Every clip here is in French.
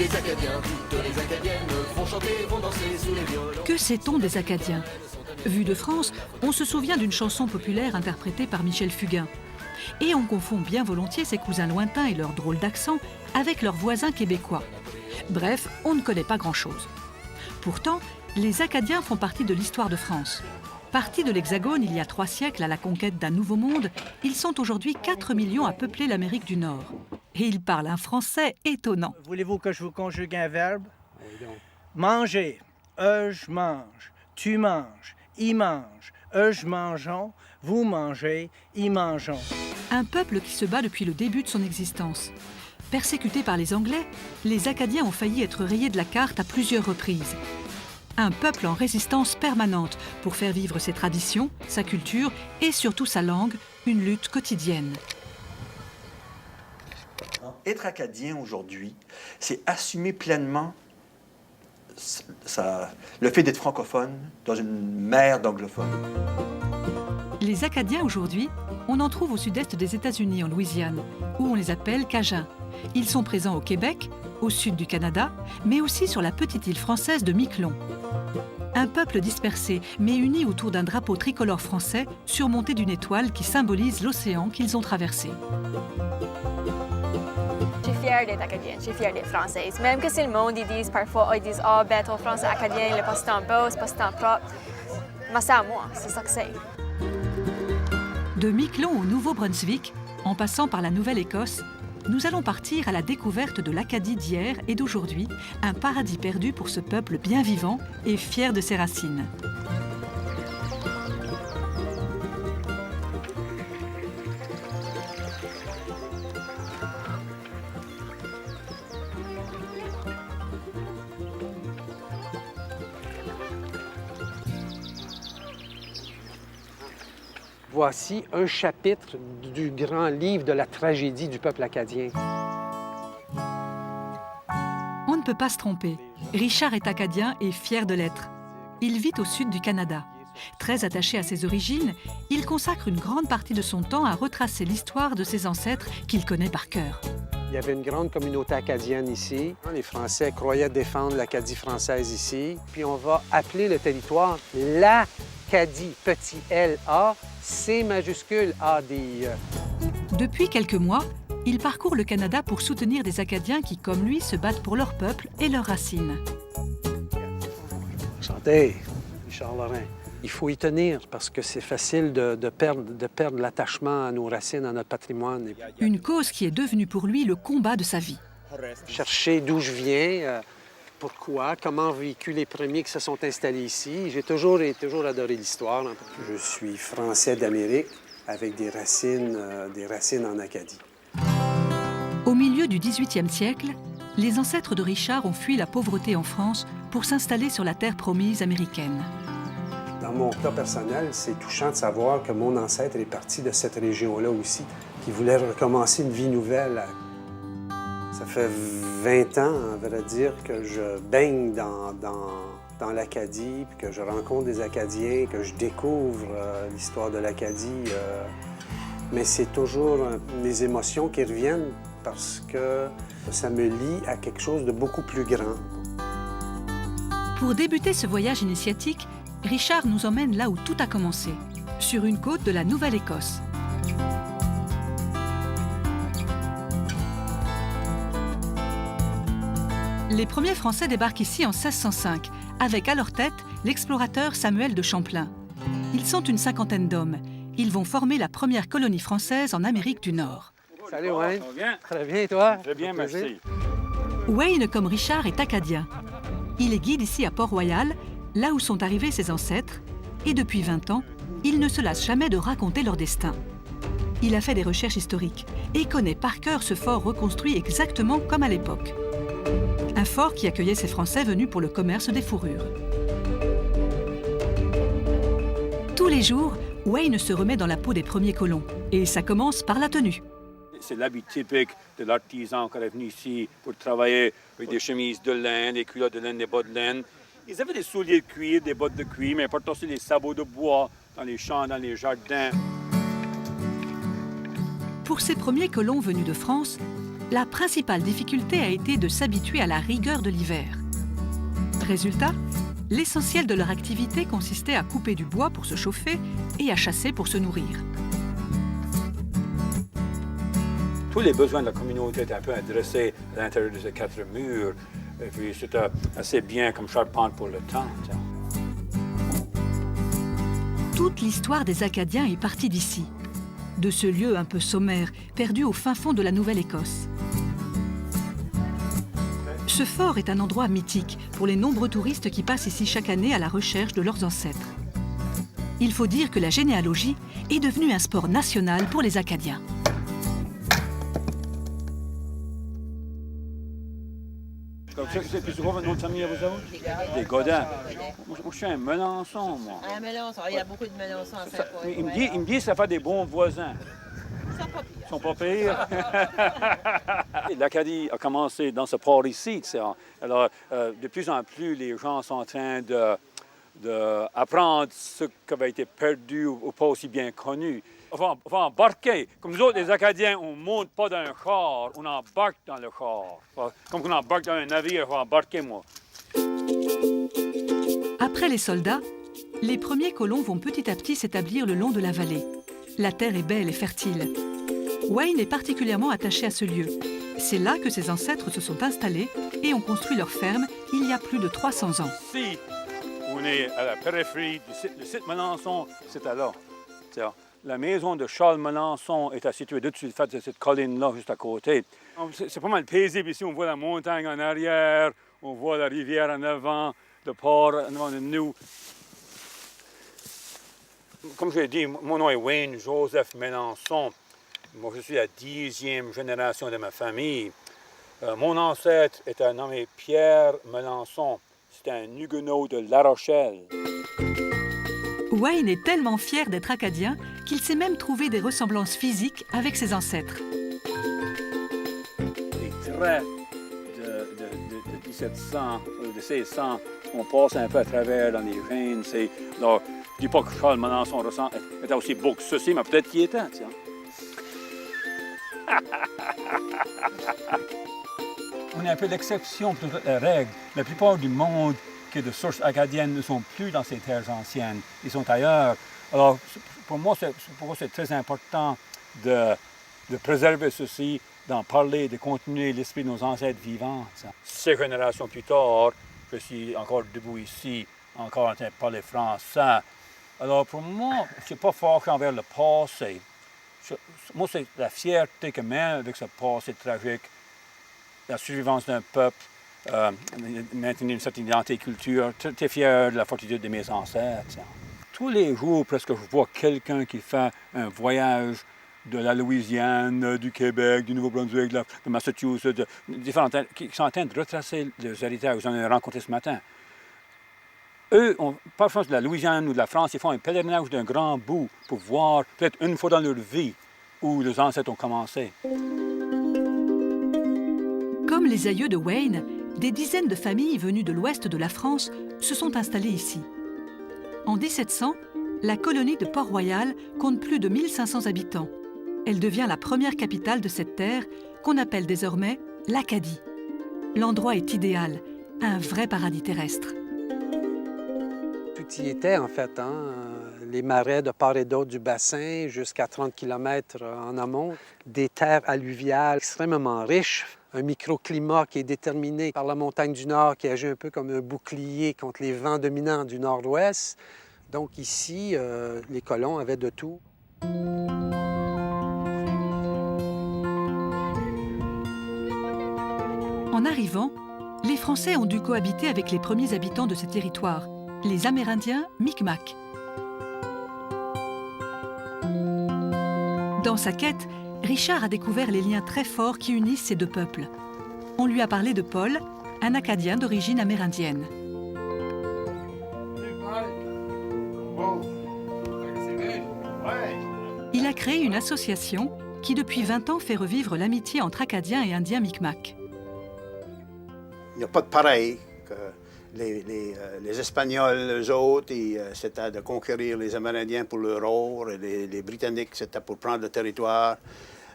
les Acadiens, toutes les Acadiennes vont chanter, vont danser sous les violons. Que sait-on des Acadiens? Vu de France, on se souvient d'une chanson populaire interprétée par Michel Fugain. Et on confond bien volontiers ses cousins lointains et leur drôle d'accent avec leurs voisins québécois. Bref, on ne connaît pas grand-chose. Pourtant, les Acadiens font partie de l'histoire de France. Partis de l'Hexagone il y a 3 siècles à la conquête d'un nouveau monde, ils sont aujourd'hui 4 millions à peupler l'Amérique du Nord. Et ils parlent un français étonnant. Voulez-vous que je vous conjugue un verbe? Manger. Je mange. Tu manges. Il mange. Je mangeons. Vous mangez. Ils mangeons. Un peuple qui se bat depuis le début de son existence. Persécutés par les Anglais, les Acadiens ont failli être rayés de la carte à plusieurs reprises. Un peuple en résistance permanente pour faire vivre ses traditions, sa culture et surtout sa langue, une lutte quotidienne. Être acadien aujourd'hui, c'est assumer pleinement le fait d'être francophone dans une mer d'anglophones. Les Acadiens aujourd'hui, on en trouve au sud-est des États-Unis, en Louisiane, où on les appelle Cajuns. Ils sont présents au Québec, au sud du Canada, mais aussi sur la petite île française de Miquelon. Un peuple dispersé, mais uni autour d'un drapeau tricolore français surmonté d'une étoile qui symbolise l'océan qu'ils ont traversé. Je suis fière d'être acadienne, je suis fière d'être française. Même que c'est le monde, ils disent parfois, ils disent « Ah, ben, ton français acadien, le pas si tant beau, c'est pas si tant propre. » Mais c'est à moi, c'est ça que c'est. De Miquelon au Nouveau-Brunswick, en passant par la Nouvelle-Écosse, nous allons partir à la découverte de l'Acadie d'hier et d'aujourd'hui, un paradis perdu pour ce peuple bien vivant et fier de ses racines. Voici un chapitre du grand livre de la tragédie du peuple acadien. On ne peut pas se tromper. Richard est acadien et fier de l'être. Il vit au sud du Canada. Très attaché à ses origines, il consacre une grande partie de son temps à retracer l'histoire de ses ancêtres qu'il connaît par cœur. Il y avait une grande communauté acadienne ici. Les Français croyaient défendre l'Acadie française ici. Puis on va appeler le territoire l'Acadie, petit L-A, C majuscule A-D-I-E. Depuis quelques mois, il parcourt le Canada pour soutenir des Acadiens qui, comme lui, se battent pour leur peuple et leurs racines. Santé, Richard Lorrain. Il faut y tenir parce que c'est facile de perdre l'attachement à nos racines, à notre patrimoine. Une cause qui est devenue pour lui le combat de sa vie. Chercher d'où je viens, pourquoi, comment ont vécu les premiers qui se sont installés ici. J'ai toujours adoré l'histoire. Je suis français d'Amérique avec des racines en Acadie. Au milieu du XVIIIe siècle, les ancêtres de Richard ont fui la pauvreté en France pour s'installer sur la terre promise américaine. Dans mon cas personnel, c'est touchant de savoir que mon ancêtre est parti de cette région-là aussi, qui voulait recommencer une vie nouvelle. Ça fait 20 ans, à vrai dire, que je baigne dans l'Acadie, puis que je rencontre des Acadiens, que je découvre l'histoire de l'Acadie. Mais c'est toujours des émotions qui reviennent parce que ça me lie à quelque chose de beaucoup plus grand. Pour débuter ce voyage initiatique, Richard nous emmène là où tout a commencé, sur une côte de la Nouvelle-Écosse. Les premiers Français débarquent ici en 1605, avec à leur tête l'explorateur Samuel de Champlain. Ils sont une cinquantaine d'hommes. Ils vont former la première colonie française en Amérique du Nord. Salut Wayne. Ça va bien? Très bien, et toi? Très bien, merci. Wayne, comme Richard, est acadien. Il est guide ici à Port-Royal, là où sont arrivés ses ancêtres, et depuis 20 ans, il ne se lasse jamais de raconter leur destin. Il a fait des recherches historiques et connaît par cœur ce fort reconstruit exactement comme à l'époque. Un fort qui accueillait ces Français venus pour le commerce des fourrures. Tous les jours, Wayne se remet dans la peau des premiers colons, et ça commence par la tenue. C'est l'habit typique de l'artisan qui est venu ici pour travailler avec des chemises de laine, des culottes de laine, des bottes de laine. Ils avaient des souliers de cuir, des bottes de cuir, mais important aussi les sabots de bois dans les champs, dans les jardins. Pour ces premiers colons venus de France, la principale difficulté a été de s'habituer à la rigueur de l'hiver. Résultat, l'essentiel de leur activité consistait à couper du bois pour se chauffer et à chasser pour se nourrir. Tous les besoins de la communauté étaient un peu adressés à l'intérieur de ces 4 murs. Et puis c'était assez bien comme charpente pour le temps. Tiens. Toute l'histoire des Acadiens est partie d'ici, de ce lieu un peu sommaire, perdu au fin fond de la Nouvelle-Écosse. Ce fort est un endroit mythique pour les nombreux touristes qui passent ici chaque année à la recherche de leurs ancêtres. Il faut dire que la généalogie est devenue un sport national pour les Acadiens. C'est plus souvent votre nom de famille à vous autres? Des Godin. Moi, je suis un Melançon, moi. Un Melançon, il y a beaucoup de Melançons à Saint-Paul. Il me dit que ça fait des bons voisins. Ils sont pas pires. L'Acadie a commencé dans ce port ici. Alors, de plus en plus, les gens sont en train d'apprendre ce qui avait été perdu ou pas aussi bien connu. On va embarquer. Comme nous autres, les Acadiens, on ne monte pas dans un char, on embarque dans le char. Comme on embarque dans un navire, on va embarquer, moi. Après les soldats, les premiers colons vont petit à petit s'établir le long de la vallée. La terre est belle et fertile. Wayne est particulièrement attaché à ce lieu. C'est là que ses ancêtres se sont installés et ont construit leur ferme il y a plus de 300 ans. Ici, on est à la périphérie du site Melançon, c'est là. La maison de Charles Melançon est située au-dessus de cette colline-là, juste à côté. C'est pas mal paisible ici. On voit la montagne en arrière, on voit la rivière en avant, le port en avant de nous. Comme je l'ai dit, mon nom est Wayne Joseph Melançon. Moi, je suis la 10e génération de ma famille. Mon ancêtre était nommé Pierre Melançon. C'était un huguenot de La Rochelle. Wayne est tellement fier d'être acadien qu'il s'est même trouvé des ressemblances physiques avec ses ancêtres. Les traits de 1700, de 1600, on passe un peu à travers dans les gènes. Alors, je ne dis pas que Charles Melançon était aussi beau que ceci, mais peut-être qu'il était. Tiens. On est un peu l'exception pour la règle. La plupart du monde qui est de sources acadiennes ne sont plus dans ces terres anciennes. Ils sont ailleurs. Alors, pour moi, c'est très important de préserver ceci, d'en parler, de continuer l'esprit de nos ancêtres vivants. 6 générations plus tard, je suis encore debout ici, encore en train de parler français. Alors, pour moi, je ne suis pas fâché envers le passé. Moi, c'est la fierté que même avec ce passé tragique, la survivance d'un peuple, maintenir une certaine identité et culture, très fier de la fortitude de mes ancêtres. Tous les jours, presque, je vois quelqu'un qui fait un voyage de la Louisiane, du Québec, du Nouveau-Brunswick, de Massachusetts, qui sont en train de retracer leurs héritages. J'en ai rencontré ce matin. Eux, pas France de la Louisiane ou de la France, ils font un pèlerinage d'un grand bout pour voir, peut-être une fois dans leur vie, où leurs ancêtres ont commencé. Comme les aïeux de Wayne, des dizaines de familles venues de l'ouest de la France se sont installées ici. En 1700, la colonie de Port-Royal compte plus de 1500 habitants. Elle devient la première capitale de cette terre, qu'on appelle désormais l'Acadie. L'endroit est idéal, un vrai paradis terrestre. Tout y était, en fait. Les marais de part et d'autre du bassin, jusqu'à 30 km en amont. Des terres alluviales extrêmement riches. Un microclimat qui est déterminé par la montagne du Nord, qui agit un peu comme un bouclier contre les vents dominants du nord-ouest. Donc ici, les colons avaient de tout. En arrivant, les Français ont dû cohabiter avec les premiers habitants de ces territoires, les Amérindiens Micmac. Dans sa quête, Richard a découvert les liens très forts qui unissent ces deux peuples. On lui a parlé de Paul, un Acadien d'origine amérindienne. Il a créé une association qui, depuis 20 ans, fait revivre l'amitié entre Acadiens et Indiens Micmac. Il n'y a pas de pareil que les Espagnols, eux autres, c'était de conquérir les Amérindiens pour leur or, et les Britanniques, c'était pour prendre le territoire.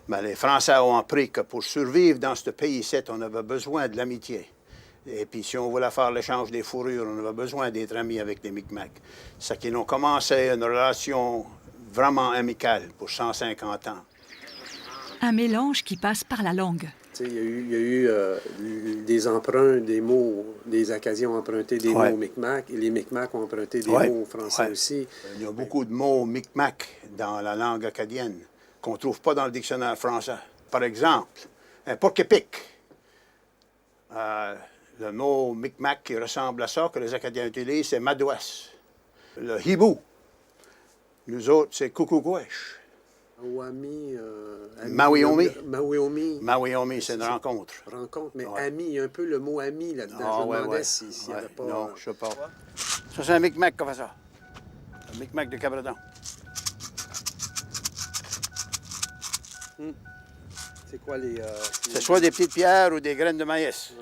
Mais les Français ont appris que pour survivre dans ce pays-ci, on avait besoin de l'amitié. Et puis, si on voulait faire l'échange des fourrures, on avait besoin d'être amis avec les Micmacs. C'est qu'ils ont commencé une relation vraiment amicale pour 150 ans. Un mélange qui passe par la langue. Il y a eu des emprunts, des mots, des Acadiens ont emprunté des mots Micmac, et les Micmacs ont emprunté des mots français aussi. Il y a beaucoup de mots Micmac dans la langue acadienne qu'on ne trouve pas dans le dictionnaire français. Par exemple, un porc-épic. Le mot Micmac qui ressemble à ça, que les Acadiens utilisent, c'est madouas. Le hibou, nous autres, c'est coucou-gouèche. Mawiomi. Mawiomi, c'est une rencontre. Rencontre, mais ami, il y a un peu le mot ami là-dedans. Je me demandais s'il n'y avait pas... Non, je ne sais pas. Ça, c'est un Micmac qui fait ça. Un Micmac de Cabredon. C'est quoi les... C'est soit des petites pierres ou des graines de maïs.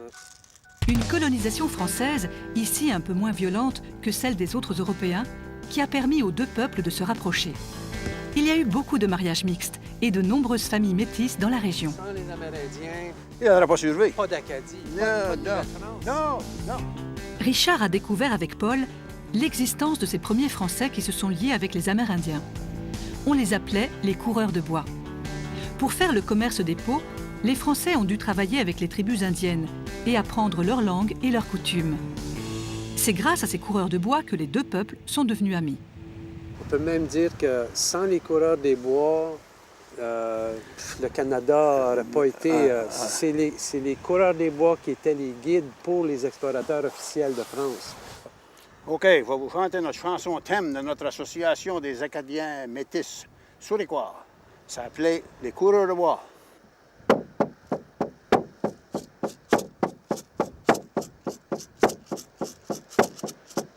Une colonisation française, ici un peu moins violente que celle des autres Européens, qui a permis aux deux peuples de se rapprocher. Il y a eu beaucoup de mariages mixtes et de nombreuses familles métisses dans la région. Sans les Amérindiens, il n'aurait pas survécu. pas d'Acadie, Non. Richard a découvert avec Paul l'existence de ces premiers Français qui se sont liés avec les Amérindiens. On les appelait les coureurs de bois. Pour faire le commerce des peaux, les Français ont dû travailler avec les tribus indiennes et apprendre leur langue et leurs coutumes. C'est grâce à ces coureurs de bois que les deux peuples sont devenus amis. On peut même dire que sans les coureurs des bois, le Canada n'aurait pas été... C'est les coureurs des bois qui étaient les guides pour les explorateurs officiels de France. OK, je vais vous chanter notre chanson thème de notre association des Acadiens métis souriquois. Ça s'appelait « Les coureurs de bois ».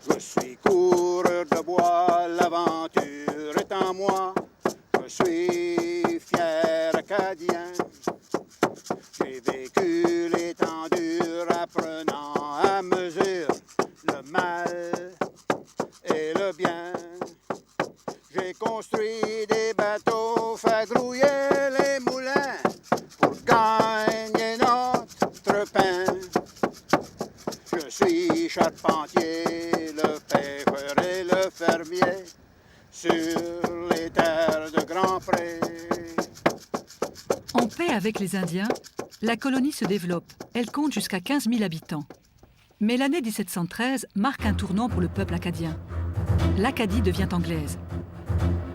Je suis coureur de bois, l'aventure est en moi. Je suis fier Acadien. J'ai vécu les temps durs, apprenant à mesure le mal et le bien. J'ai construit des bateaux, fait grouiller les moulins pour gagner notre pain. Je suis charpentier, le pêcheur et le fermier sur les terres de Grand-Pré. En paix avec les Indiens, la colonie se développe. Elle compte jusqu'à 15 000 habitants. Mais l'année 1713 marque un tournant pour le peuple acadien. L'Acadie devient anglaise.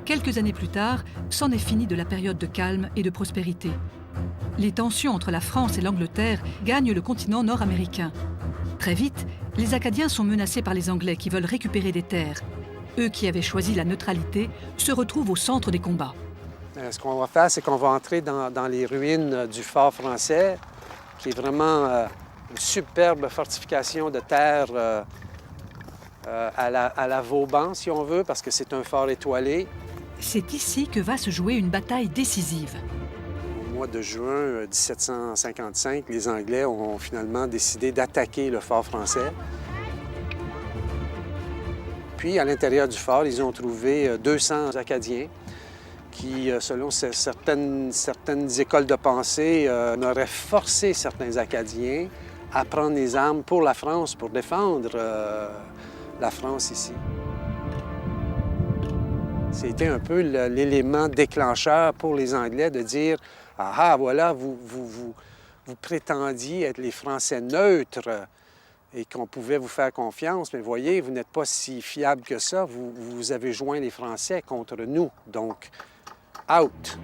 Quelques années plus tard, c'en est fini de la période de calme et de prospérité. Les tensions entre la France et l'Angleterre gagnent le continent nord-américain. Très vite, les Acadiens sont menacés par les Anglais qui veulent récupérer des terres. Eux qui avaient choisi la neutralité se retrouvent au centre des combats. Ce qu'on va faire, c'est qu'on va entrer dans les ruines du fort français, qui est vraiment une superbe fortification de terre à la Vauban, si on veut, parce que c'est un fort étoilé. C'est ici que va se jouer une bataille décisive. Au mois de juin 1755, les Anglais ont finalement décidé d'attaquer le fort français. Puis, à l'intérieur du fort, ils ont trouvé 200 Acadiens qui, selon certaines écoles de pensée, auraient forcé certains Acadiens à prendre les armes pour la France, pour défendre la France ici. C'était un peu l'élément déclencheur pour les Anglais de dire « Ah, voilà, vous prétendiez être les Français neutres et qu'on pouvait vous faire confiance, mais voyez, vous n'êtes pas si fiable que ça, vous avez joint les Français contre nous, donc out ».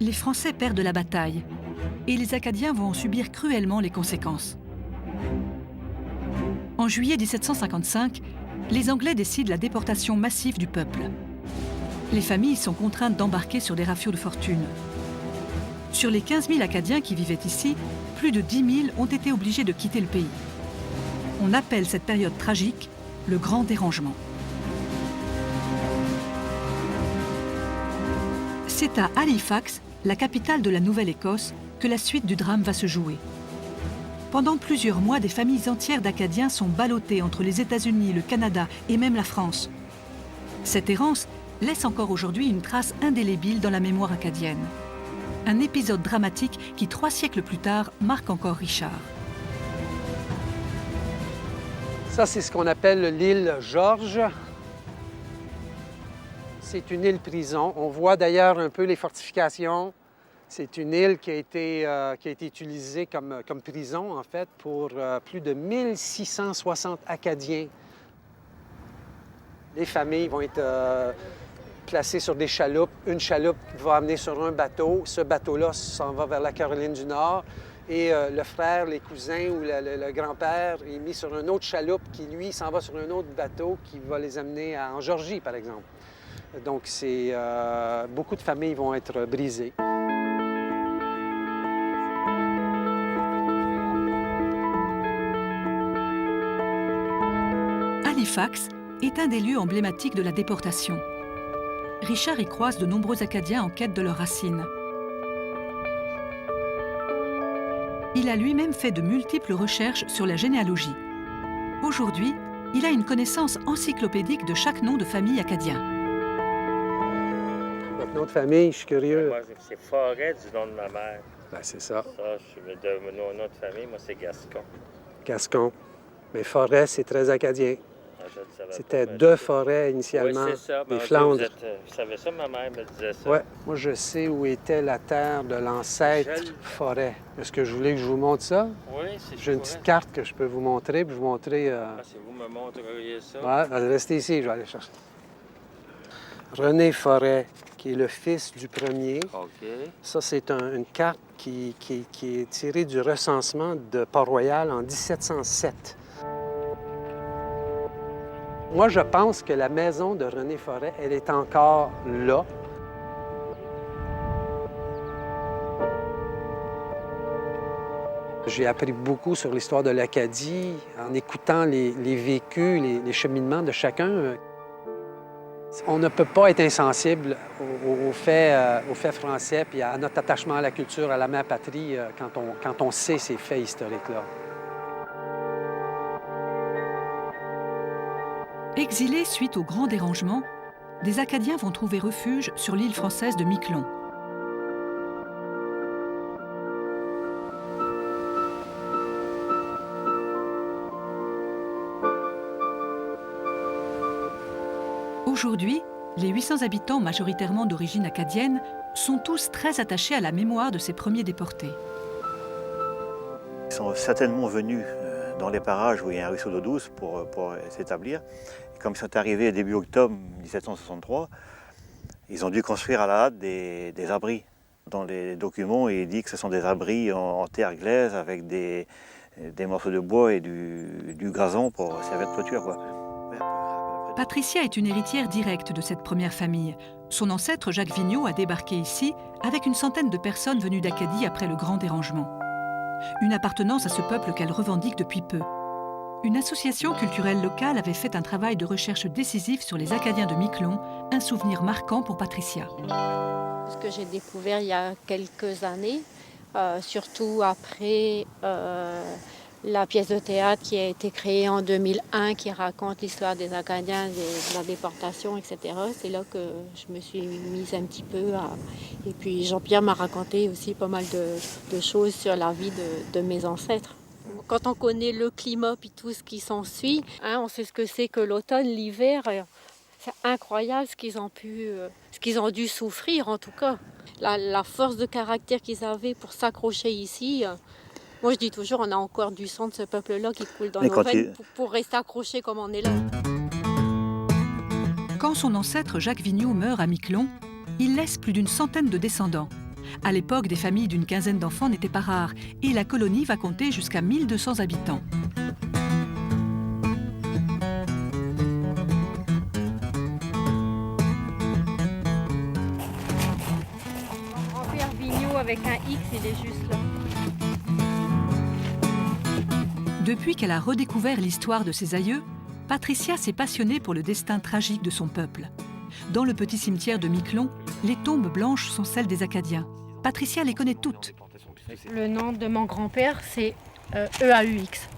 Les Français perdent la bataille et les Acadiens vont en subir cruellement les conséquences. En juillet 1755, les Anglais décident la déportation massive du peuple. Les familles sont contraintes d'embarquer sur des rafiaux de fortune. Sur les 15 000 Acadiens qui vivaient ici, plus de 10 000 ont été obligés de quitter le pays. On appelle cette période tragique le Grand Dérangement. C'est à Halifax, la capitale de la Nouvelle-Écosse, que la suite du drame va se jouer. Pendant plusieurs mois, des familles entières d'Acadiens sont ballottées entre les États-Unis, le Canada et même la France. Cette errance laisse encore aujourd'hui une trace indélébile dans la mémoire acadienne. Un épisode dramatique qui, 3 siècles plus tard, marque encore Richard. Ça, c'est ce qu'on appelle l'île Georges. C'est une île prison. On voit d'ailleurs un peu les fortifications. C'est une île qui a été utilisée comme prison, en fait, pour plus de 1660 Acadiens. Les familles vont être placées sur des chaloupes. Une chaloupe va amener sur un bateau. Ce bateau-là s'en va vers la Caroline du Nord. Et le frère, les cousins ou le grand-père est mis sur une autre chaloupe qui, lui, s'en va sur un autre bateau qui va les amener en Georgie, par exemple. Donc, beaucoup de familles vont être brisées. Halifax est un des lieux emblématiques de la déportation. Richard y croise de nombreux Acadiens en quête de leurs racines. Il a lui-même fait de multiples recherches sur la généalogie. Aujourd'hui, il a une connaissance encyclopédique de chaque nom de famille acadien. Votre nom de famille, je suis curieux. Moi, c'est Forêt du nom de ma mère. Ben, c'est ça. Ça, mon nom de famille, moi, c'est Gascon. Gascon. Mais Forêt, c'est très acadien. Ah, je le savais C'était pas, mais de Forêt initialement, oui, c'est ça. des Mais Flandres. vous savez ça, ma mère me disait ça. Oui, moi je sais où était la terre de l'ancêtre Forêt. Est-ce que je voulais que je vous montre ça? Oui, c'est J'ai une petite carte que je peux vous montrer, puis vous montrer... Ah, si vous me montreriez ça. Ouais, restez ici, je vais aller chercher. René Forêt, qui est le fils du premier. OK. Ça, c'est une carte qui est tirée du recensement de Port-Royal en 1707. Moi, je pense que la maison de René Forêt, elle est encore là. J'ai appris beaucoup sur l'histoire de l'Acadie en écoutant les vécus, les cheminements de chacun. On ne peut pas être insensible aux faits français puis à notre attachement à la culture, à la mère patrie, quand on sait ces faits historiques-là. Exilés suite au grand dérangement, des Acadiens vont trouver refuge sur l'île française de Miquelon. Aujourd'hui, les 800 habitants majoritairement d'origine acadienne sont tous très attachés à la mémoire de ces premiers déportés. Ils sont certainement venus dans les parages où il y a un ruisseau d'eau douce pour s'établir. Et comme ils sont arrivés début octobre 1763, ils ont dû construire à la hâte des abris. Dans les documents, il dit que ce sont des abris en terre glaise avec des morceaux de bois et du gazon pour servir de toiture, quoi. Patricia est une héritière directe de cette première famille. Son ancêtre Jacques Vigneault a débarqué ici avec une centaine de personnes venues d'Acadie après le grand dérangement. Une appartenance à ce peuple qu'elle revendique depuis peu. Une association culturelle locale avait fait un travail de recherche décisif sur les Acadiens de Miquelon, un souvenir marquant pour Patricia. Ce que j'ai découvert il y a quelques années, surtout après la pièce de théâtre qui a été créée en 2001, qui raconte l'histoire des Acadiens, de la déportation, etc. C'est là que je me suis mise un petit peu à... Et puis Jean-Pierre m'a raconté aussi pas mal de choses sur la vie de mes ancêtres. Quand on connaît le climat et tout ce qui s'ensuit, on sait ce que c'est que l'automne, l'hiver. C'est incroyable ce qu'ils ont dû souffrir, en tout cas. La force de caractère qu'ils avaient pour s'accrocher ici. Moi, je dis toujours, on a encore du sang de ce peuple-là qui coule dans nos veines pour rester accroché comme on est là. Quand son ancêtre Jacques Vigneault meurt à Miquelon, il laisse plus d'une centaine de descendants. À l'époque, des familles d'une quinzaine d'enfants n'étaient pas rares et la colonie va compter jusqu'à 1200 habitants. Grand-père Vigneault avec un X, il est juste là. Depuis qu'elle a redécouvert l'histoire de ses aïeux, Patricia s'est passionnée pour le destin tragique de son peuple. Dans le petit cimetière de Miquelon, les tombes blanches sont celles des Acadiens. Patricia les connaît toutes. Le nom de mon grand-père, c'est EAUX.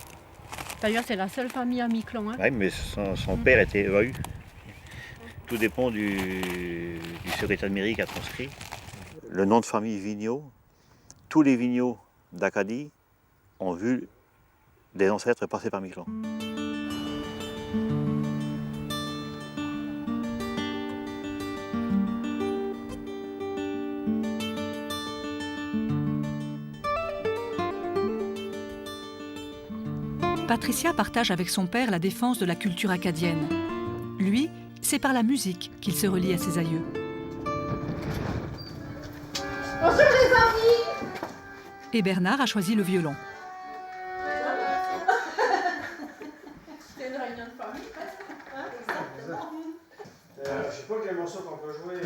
D'ailleurs, c'est la seule famille à Miquelon. Oui, mais son père était EAU. Tout dépend du secrétaire de mairie qui a transcrit. Le nom de famille Vigneault, tous les Vigneault d'Acadie ont vu des ancêtres passer par Miquelon. Patricia partage avec son père la défense de la culture acadienne. Lui, c'est par la musique qu'il se relie à ses aïeux. Bonjour les amis! Et Bernard a choisi le violon. C'est une réunion de famille, je sais pas quel morceau qu'on peut jouer.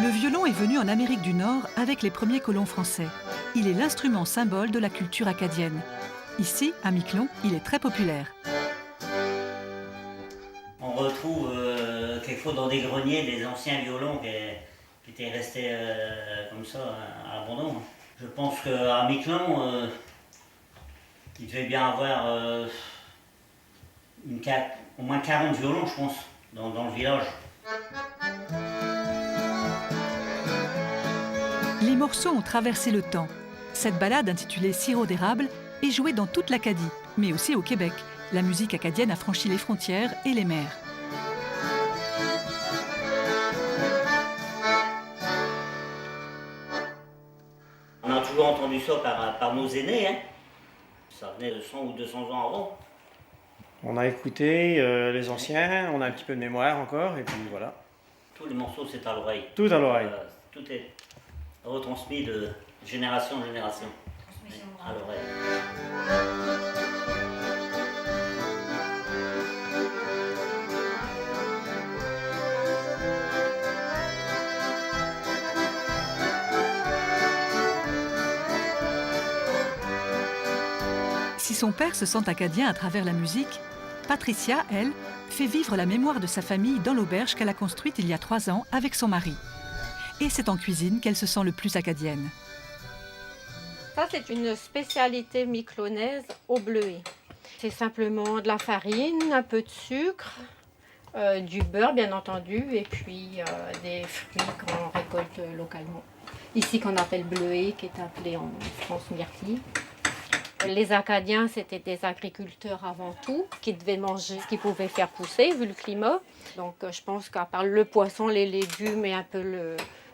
Le violon est venu en Amérique du Nord avec les premiers colons français. Il est l'instrument symbole de la culture acadienne. Ici, à Miquelon, il est très populaire. On retrouve quelquefois dans des greniers des anciens violons qui étaient restés comme ça à l'abandon. Je pense qu'à Miquelon, il devait bien avoir au moins 40 violons, je pense, dans le village. Les morceaux ont traversé le temps. Cette ballade intitulée Sirop d'érable est jouée dans toute l'Acadie, mais aussi au Québec. La musique acadienne a franchi les frontières et les mers. On a toujours entendu ça par nos aînés, hein. Ça venait de 100 ou 200 ans avant. On a écouté les anciens, on a un petit peu de mémoire encore, et puis voilà. Tous les morceaux, c'est à l'oreille. Tout à l'oreille. Tout est retransmis de génération en génération. À l'oreille. Si son père se sent acadien à travers la musique, Patricia, elle, fait vivre la mémoire de sa famille dans l'auberge qu'elle a construite il y a 3 ans avec son mari. Et c'est en cuisine qu'elle se sent le plus acadienne. Ça, c'est une spécialité miquelonaise au bleuet. C'est simplement de la farine, un peu de sucre, du beurre, bien entendu, et puis des fruits qu'on récolte localement. Ici, qu'on appelle bleuet, qui est appelé en France myrtille. Les Acadiens, c'était des agriculteurs avant tout, qui devaient manger ce qu'ils pouvaient faire pousser, vu le climat. Donc, je pense qu'à part le poisson, les légumes et un peu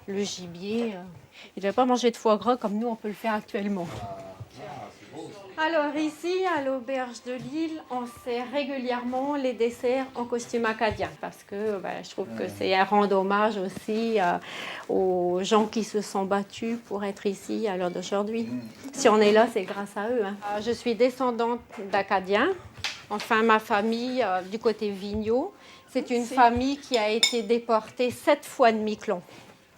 le gibier, ils ne devaient pas manger de foie gras comme nous, on peut le faire actuellement. Alors ici, à l'auberge de Lille, on sert régulièrement les desserts en costume acadien parce que je trouve que c'est un rendre hommage aussi aux gens qui se sont battus pour être ici à l'heure d'aujourd'hui. Si on est là, c'est grâce à eux. Hein. Je suis descendante d'Acadiens, enfin ma famille du côté Vigneault. C'est une famille qui a été déportée 7 fois de Miquelon.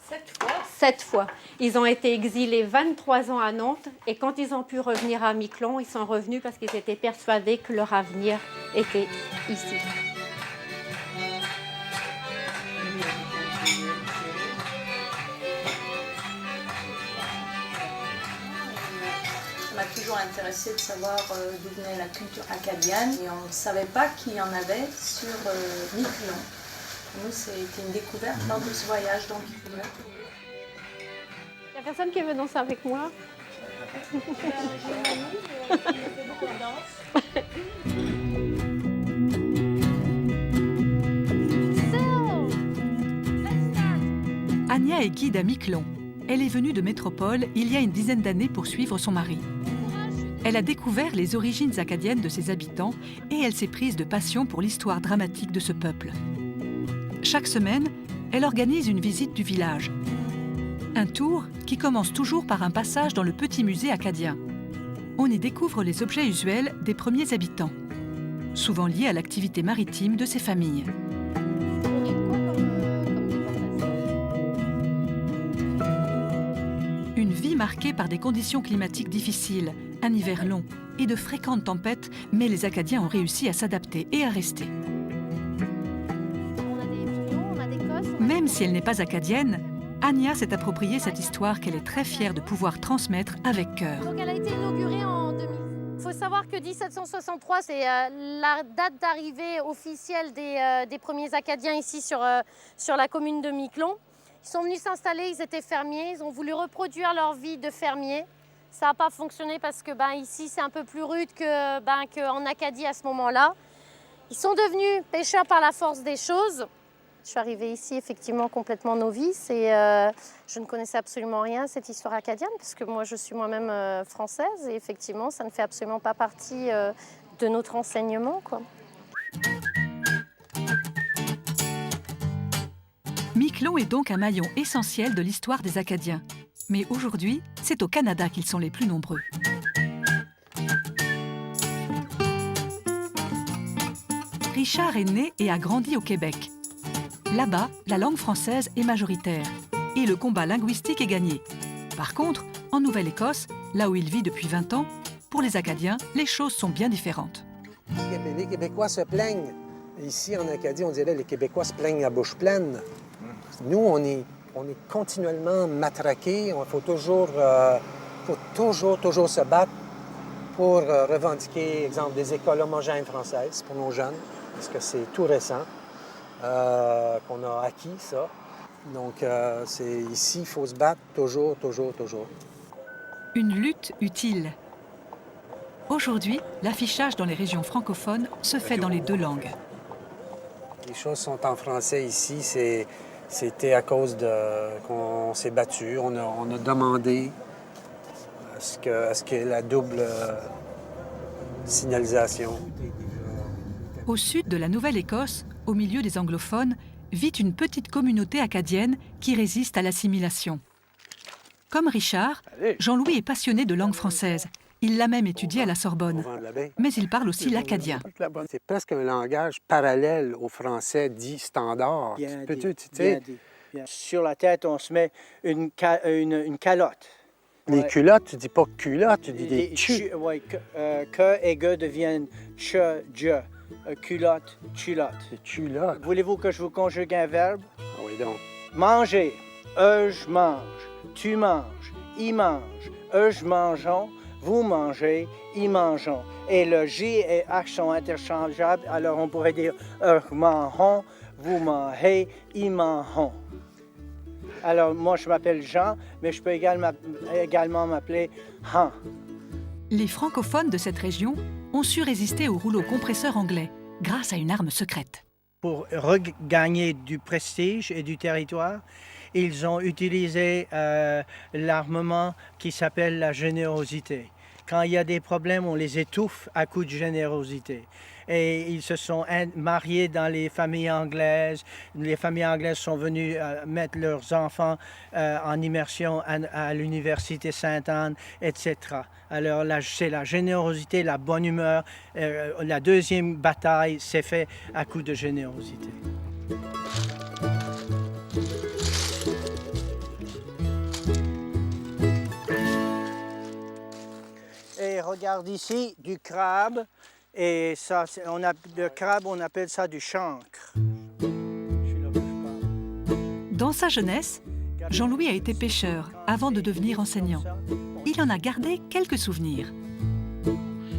7 fois? 7 fois. Ils ont été exilés 23 ans à Nantes et quand ils ont pu revenir à Miquelon, ils sont revenus parce qu'ils étaient persuadés que leur avenir était ici. Ça m'a toujours intéressé de savoir d'où venait la culture acadienne et on ne savait pas qu'il y en avait sur Miquelon. Nous, c'était une découverte lors de ce voyage. Donc, il n'y a personne qui veut danser avec moi? Anya est guide à Miquelon. Elle est venue de métropole il y a une dizaine d'années pour suivre son mari. Elle a découvert les origines acadiennes de ses habitants et elle s'est prise de passion pour l'histoire dramatique de ce peuple. Chaque semaine, elle organise une visite du village. Un tour qui commence toujours par un passage dans le petit musée acadien. On y découvre les objets usuels des premiers habitants, souvent liés à l'activité maritime de ces familles. Une vie marquée par des conditions climatiques difficiles, un hiver long et de fréquentes tempêtes, mais les Acadiens ont réussi à s'adapter et à rester. On a des vignons, on a des Même si elle n'est pas acadienne, Anya s'est approprié cette histoire qu'elle est très fière de pouvoir transmettre avec cœur. Donc elle a été inaugurée en 2000. Il faut savoir que 1763, c'est la date d'arrivée officielle des premiers Acadiens ici sur la commune de Miquelon. Ils sont venus s'installer, ils étaient fermiers, ils ont voulu reproduire leur vie de fermiers. Ça n'a pas fonctionné parce que ici c'est un peu plus rude qu'en Acadie à ce moment-là. Ils sont devenus pêcheurs par la force des choses. Je suis arrivée ici effectivement complètement novice et je ne connaissais absolument rien à cette histoire acadienne parce que moi je suis moi-même française et effectivement ça ne fait absolument pas partie de notre enseignement, quoi. Miquelon est donc un maillon essentiel de l'histoire des Acadiens. Mais aujourd'hui, c'est au Canada qu'ils sont les plus nombreux. Richard est né et a grandi au Québec. Là-bas, la langue française est majoritaire et le combat linguistique est gagné. Par contre, en Nouvelle-Écosse, là où il vit depuis 20 ans, pour les Acadiens, les choses sont bien différentes. Les Québécois se plaignent. Ici, en Acadie, on dirait les Québécois se plaignent à bouche pleine. Nous, on est continuellement matraqués. Il faut toujours se battre pour revendiquer, exemple, des écoles homogènes françaises pour nos jeunes, parce que c'est tout récent qu'on a acquis ça. Donc, ici, il faut se battre toujours. Une lutte utile. Aujourd'hui, l'affichage dans les régions francophones se fait dans les deux langues. Les choses sont en français ici. C'était à cause qu'on s'est battu. On a demandé à ce qu'il y ait la double signalisation. Au sud de la Nouvelle-Écosse, au milieu des anglophones, vit une petite communauté acadienne qui résiste à l'assimilation. Comme Richard, Jean-Louis est passionné de langue française. Il l'a même étudié à la Sorbonne. Mais il parle aussi l'acadien. C'est presque un langage parallèle au français dit standard. Bien dit. Sur la tête, on se met une calotte. Les culottes, tu dis pas culotte, tu dis des chu. Oui, que et ge deviennent che, je. Culotte, chulotte. C'est chulotte. Voulez-vous que je vous conjugue un verbe? Oui, donc. Manger. Je mange. Tu manges. Il mange. Je mangeons. Vous mangez. Ils mangeons. Et le J et H sont interchangeables. Alors on pourrait dire mangeons. Vous mangez. Ils mangent. Alors moi je m'appelle Jean, mais je peux également m'appeler Han. Les francophones de cette région ont su résister au rouleau compresseur anglais grâce à une arme secrète. Pour regagner du prestige et du territoire, ils ont utilisé l'armement qui s'appelle la générosité. Quand il y a des problèmes, on les étouffe à coups de générosité. Et ils se sont mariés dans les familles anglaises. Les familles anglaises sont venues mettre leurs enfants en immersion à l'université Sainte-Anne, etc. Alors c'est la générosité, la bonne humeur. La deuxième bataille s'est faite à coup de générosité. Et regarde ici, du crabe. Et ça, le crabe, on appelle ça du chancre. Dans sa jeunesse, Jean-Louis a été pêcheur avant de devenir enseignant. Il en a gardé quelques souvenirs.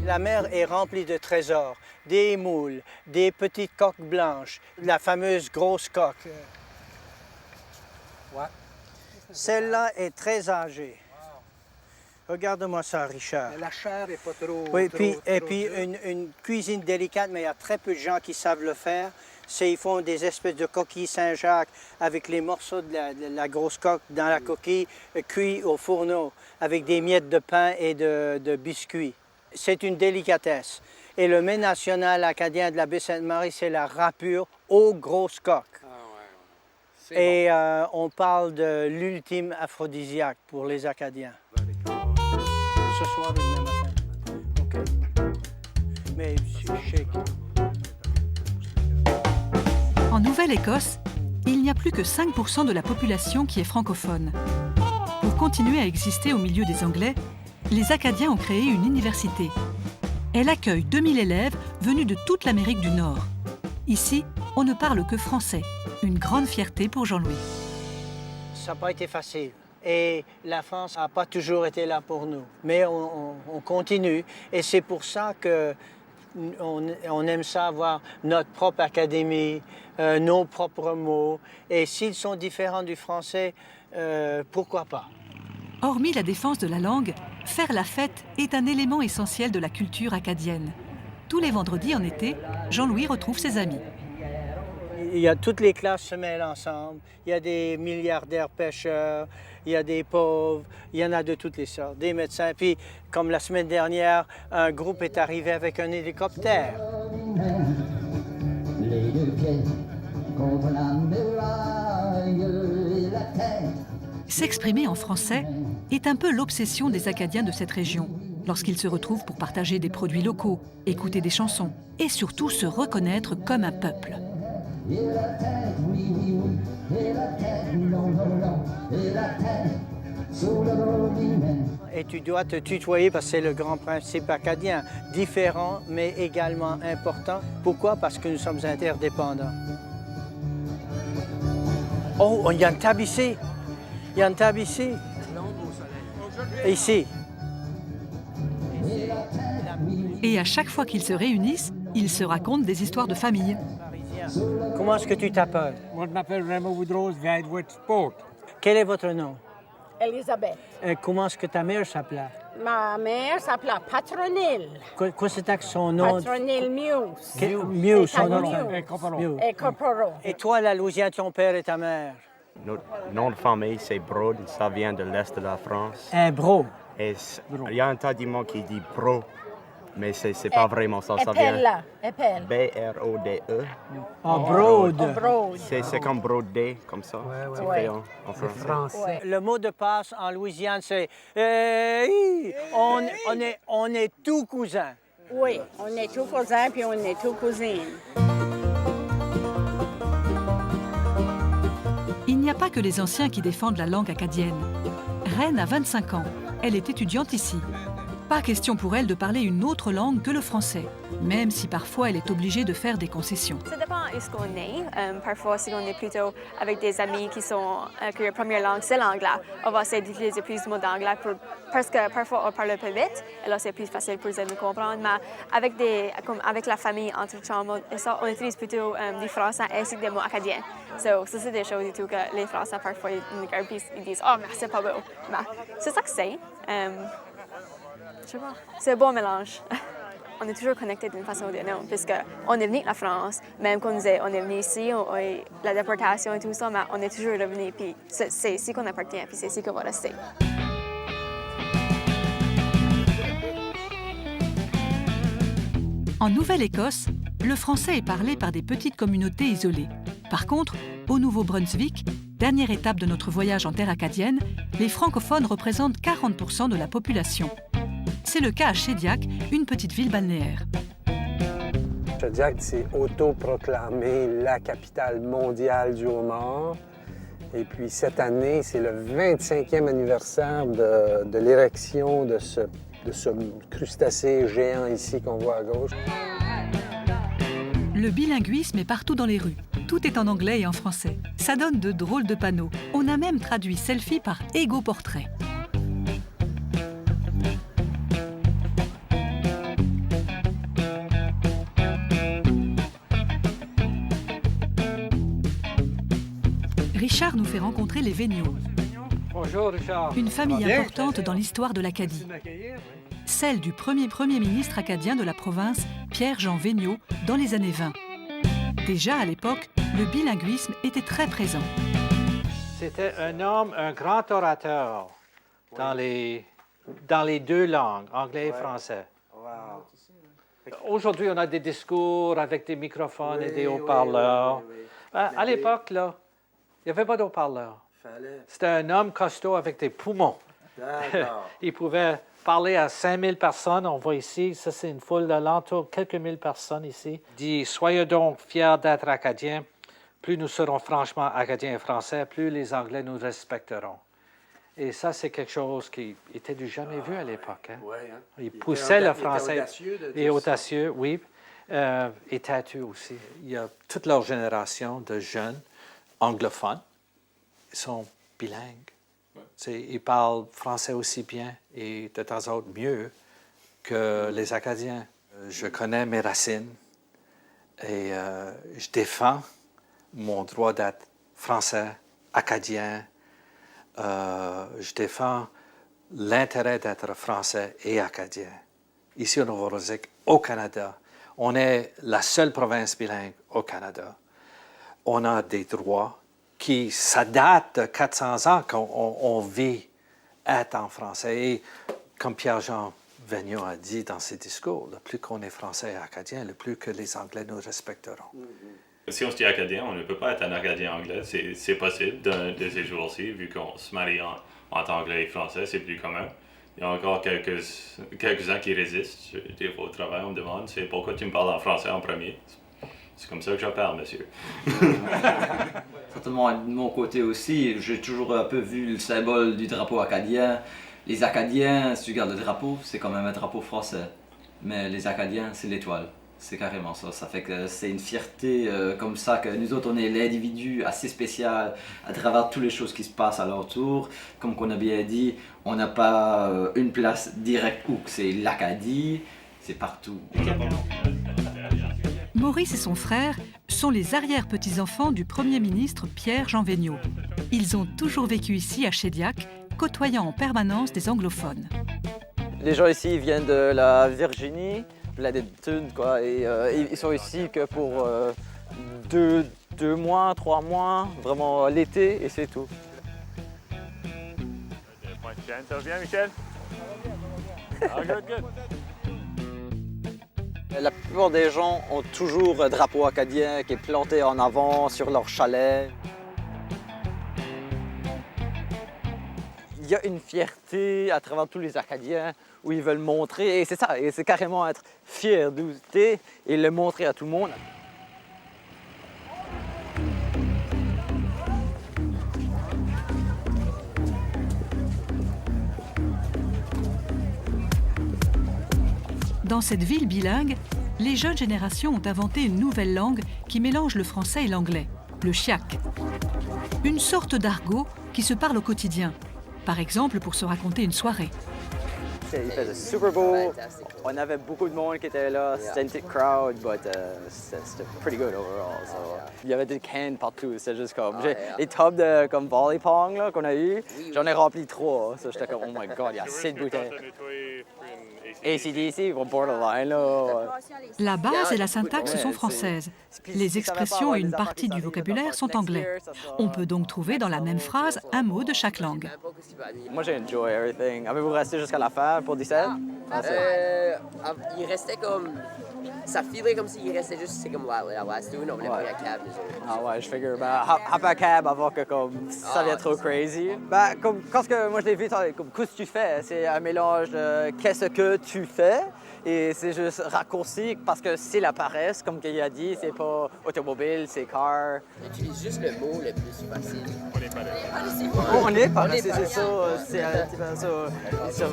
La mer est remplie de trésors, des moules, des petites coques blanches, la fameuse grosse coque. Ouais. Celle-là est très âgée. Regarde-moi ça, Richard. Mais la chair n'est pas trop... Oui, puis une cuisine délicate, mais il y a très peu de gens qui savent le faire. Ils font des espèces de coquilles Saint-Jacques avec les morceaux de la grosse coque dans la coquille, cuits au fourneau, avec des miettes de pain et de biscuits. C'est une délicatesse. Et le mets national acadien de la baie Sainte-Marie, c'est la râpure aux grosses coques. Ah, ouais. Et bon. On parle de l'ultime aphrodisiaque pour les Acadiens. Ce soir, demain matin. OK. Mais je sais que... En Nouvelle-Écosse, il n'y a plus que 5% de la population qui est francophone. Pour continuer à exister au milieu des Anglais, les Acadiens ont créé une université. Elle accueille 2000 élèves venus de toute l'Amérique du Nord. Ici, on ne parle que français. Une grande fierté pour Jean-Louis. Ça n'a pas été facile. Et la France n'a pas toujours été là pour nous. Mais on continue. Et c'est pour ça qu'on aime ça avoir notre propre académie, nos propres mots. Et s'ils sont différents du français, pourquoi pas? Hormis la défense de la langue, faire la fête est un élément essentiel de la culture acadienne. Tous les vendredis en été, Jean-Louis retrouve ses amis. Il y a toutes les classes se mêlent ensemble. Il y a des milliardaires pêcheurs, il y a des pauvres, il y en a de toutes les sortes, des médecins. Puis, comme la semaine dernière, un groupe est arrivé avec un hélicoptère. S'exprimer en français est un peu l'obsession des Acadiens de cette région, lorsqu'ils se retrouvent pour partager des produits locaux, écouter des chansons et surtout se reconnaître comme un peuple. Et tu dois te tutoyer parce que c'est le grand principe acadien, différent mais également important. Pourquoi? Parce que nous sommes interdépendants. Oh, il y a une table ici. Il y a une table ici. Ici. Et à chaque fois qu'ils se réunissent, ils se racontent des histoires de famille. Comment est-ce que tu t'appelles? Moi, je m'appelle Raymond Woodrose, je viens de Sport. Quel est votre nom? Elisabeth. Comment est-ce que ta mère s'appelait? Ma mère s'appelait Patronille. Quoi c'était son nom? Patronille Muse. Muse, son nom. Muse. Et Corporal. Et toi, la Louisiane, ton père et ta mère? Notre nom de famille, c'est Brode. Ça vient de l'est de la France. Un bro. Et il y a un tas de monde qui dit Bro, mais c'est pas vraiment ça. Ça vient B-R-O-D-E. Ah, Brode. C'est comme brodé, comme ça. Ouais. En français. Le mot de passe en Louisiane, c'est on est tous cousins. Oui, on est tous cousins puis on est tous cousines. Il n'y a pas que les anciens qui défendent la langue acadienne. Reine a 25 ans. Elle est étudiante ici. Pas question pour elle de parler une autre langue que le français, même si parfois elle est obligée de faire des concessions. Ça dépend de ce qu'on est. Parfois, si on est plutôt avec des amis que leur première langue, c'est l'anglais, on va essayer d'utiliser plus de mots d'anglais parce que parfois on parle un peu vite, et là c'est plus facile pour eux de nous comprendre. Mais avec la famille, entre chambres, on utilise plutôt du français ainsi que des mots acadiens. Ça, c'est des choses et tout que les Français parfois ils regardent et ils disent « Oh, mais c'est pas beau ». Mais c'est ça que c'est. Je sais pas. C'est un bon mélange. On est toujours connectés d'une façon ou d'une autre, puisqu'on est venu de la France, même quand on est venu ici, la déportation et tout ça, mais on est toujours revenu, puis c'est ici qu'on appartient, puis c'est ici qu'on va rester. En Nouvelle-Écosse, le français est parlé par des petites communautés isolées. Par contre, au Nouveau-Brunswick, dernière étape de notre voyage en terre acadienne, les francophones représentent 40% de la population. C'est le cas à Shediac, une petite ville balnéaire. Shediac s'est autoproclamé la capitale mondiale du homard. Et puis cette année, c'est le 25e anniversaire de l'érection de ce crustacé géant ici qu'on voit à gauche. Le bilinguisme est partout dans les rues. Tout est en anglais et en français. Ça donne de drôles de panneaux. On a même traduit selfie par égo-portrait. Richard nous fait rencontrer les Véniaux. Bonjour, Richard. Une famille importante dans l'histoire de l'Acadie. Celle du premier ministre acadien de la province, Pierre-Jean Véniaux, dans les années 20. Déjà à l'époque, le bilinguisme était très présent. C'était un homme, un grand orateur dans les deux langues, anglais et français. Wow. Aujourd'hui, on a des discours avec des microphones et des haut-parleurs. À l'époque, là, il n'y avait pas de haut-parleurs. C'était un homme costaud avec des poumons. Il pouvait parler à 5000 personnes. On voit ici, ça c'est une foule d'alentour, quelques mille personnes ici. Il dit, soyez donc fiers d'être Acadiens. Plus nous serons franchement Acadiens et Français, plus les Anglais nous respecteront. Et ça, c'est quelque chose qui était du jamais vu à l'époque. Hein? Ouais, hein? Il poussait le français. Et audacieux, oui. Et têteux aussi. Il y a toute leur génération de jeunes anglophones. Ils sont bilingues. Ils parlent français aussi bien et de temps en temps mieux que les Acadiens. Je connais mes racines et je défends mon droit d'être français, acadien. Je défends l'intérêt d'être français et acadien. Ici au Nouveau-Brunswick, au Canada, on est la seule province bilingue au Canada. On a des droits qui, ça date de 400 ans qu'on vit être en français. Et comme Pierre-Jean Vigneault a dit dans ses discours, le plus qu'on est français et acadien, le plus que les Anglais nous respecteront. Si on se dit acadien, on ne peut pas être un acadien anglais. C'est possible de ces jours-ci, vu qu'on se marie entre anglais et français, c'est plus commun. Il y a encore quelques-uns qui résistent. Des fois au travail, on me demande, c'est pourquoi tu me parles en français en premier? C'est comme ça que je parle, monsieur. Certainement, de mon côté aussi, j'ai toujours un peu vu le symbole du drapeau acadien. Les Acadiens, si tu regardes le drapeau, c'est quand même un drapeau français. Mais les Acadiens, c'est l'étoile. C'est carrément ça. Ça fait que c'est une fierté comme ça que nous autres, on est l'individu assez spécial à travers toutes les choses qui se passent à leur tour. Comme qu'on a bien dit, on n'a pas une place directe où c'est l'Acadie, c'est partout. Maurice et son frère sont les arrière-petits-enfants du Premier ministre Pierre-Jean Vigneault. Ils ont toujours vécu ici à Shediac, côtoyant en permanence des anglophones. Les gens ici viennent de la Virginie, plein de thunes, quoi, et ils sont ici que pour 2 mois, 3 mois, vraiment l'été, et c'est tout. Ça va bien, Michel? Ah, good. La plupart des gens ont toujours un drapeau acadien qui est planté en avant sur leur chalet. Il y a une fierté à travers tous les Acadiens où ils veulent montrer, et c'est ça, et c'est carrément être fier d'où t'es et le montrer à tout le monde. Dans cette ville bilingue, les jeunes générations ont inventé une nouvelle langue qui mélange le français et l'anglais, le chiac. Une sorte d'argot qui se parle au quotidien, par exemple pour se raconter une soirée. Il faisait super beau, on avait beaucoup de monde qui était là, c'était une petite crowd, mais c'était pretty good overall. So. Il y avait des cannes partout, c'est juste comme... Les tubs de comme volley pong là, qu'on a eu, j'en ai rempli 3, so j'étais comme oh my god, il y a assez de bouteilles. AC/DC, borderline là. La base et la syntaxe sont françaises. Les expressions et une partie du vocabulaire sont anglais. On peut donc trouver dans la même phrase un mot de chaque langue. Moi j'ai enjoy everything. Avez-vous resté jusqu'à la fin pour 17? Il restait comme... Ça filait comme s'il restait juste, c'est comme la last tune, on venait pris un cab. Ah ouais, je figure, hop un cab avant que comme, ça devient trop crazy. Comme quand moi je l'ai vu, comme qu'est-ce que tu fais? C'est un mélange de qu'est-ce que tu fais et c'est juste raccourci parce que c'est la paresse, comme il a dit, c'est pas automobile, c'est car. On utilise juste le mot le plus facile. On est paresseux, c'est ça, c'est un petit peu ça.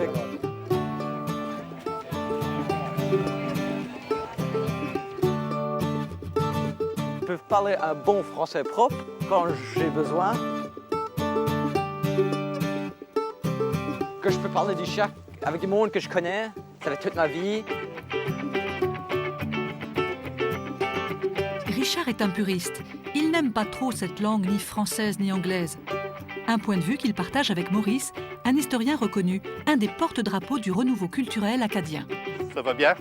Je peux parler un bon français propre quand j'ai besoin. Que je peux parler du chiac avec du monde que je connais, ça fait toute ma vie. Richard est un puriste. Il n'aime pas trop cette langue ni française ni anglaise. Un point de vue qu'il partage avec Maurice, un historien reconnu, un des porte-drapeaux du renouveau culturel acadien. Ça va bien?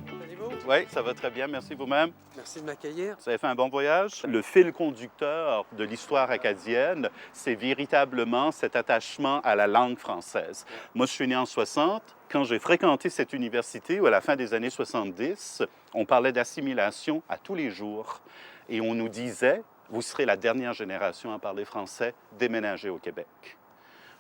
Oui, ça va très bien. Merci vous-même. Merci de m'accueillir. Vous avez fait un bon voyage. Le fil conducteur de l'histoire acadienne, c'est véritablement cet attachement à la langue française. Moi, je suis né en 60. Quand j'ai fréquenté cette université, ou à la fin des années 70, on parlait d'assimilation à tous les jours. Et on nous disait, vous serez la dernière génération à parler français, déménagez au Québec.